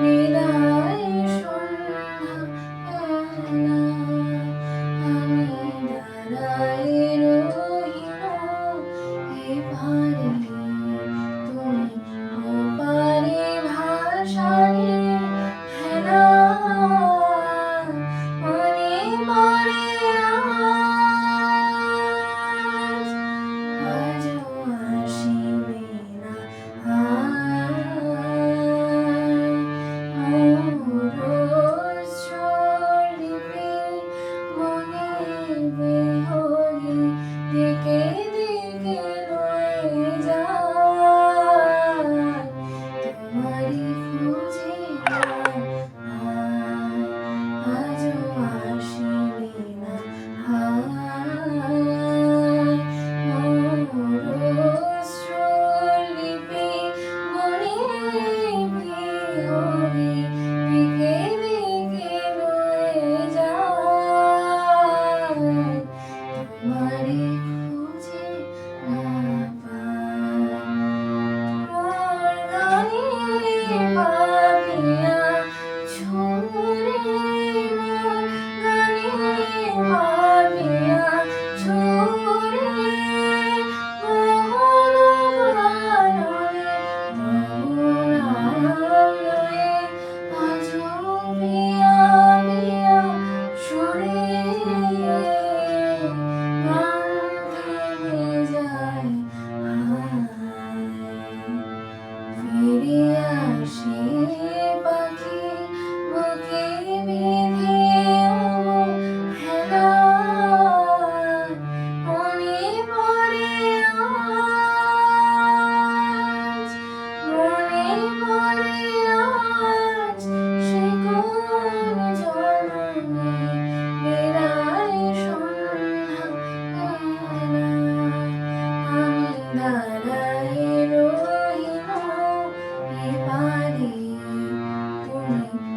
বিদায় সন্ধ্যাবেলা আমি দাঁড়াই রহিল এপারে তুমি ওপারে ভাষায় হেলা মনে পড়ে আজও আসিবে না মরুচ্ছলিপি মনে বিহরি দিকে দিকে রয়ে যায় তোমারই খুঁজে আজও আসিবে না মরুচ্ছলিপি মনে বিহরি দিকে দিকে রয়ে যায় তোমারই খুঁজে না পাই মোর গানে পাপিয়া ঝরে মোর গানে পাপিয়া ঝরে মোহন গানরে মোহনালয়ে আজো পিয়া পিয়া সুরে গান থেমে যায় ফিরে আসে পাখি বুকে বিঁধে হেলা মনে পড়ে আজ মনে পড়ে আজ সে কোন জনমে বিদায় সন্ধ্যাবেলা আমি দাঁড়াই রহিল এপারে তুমি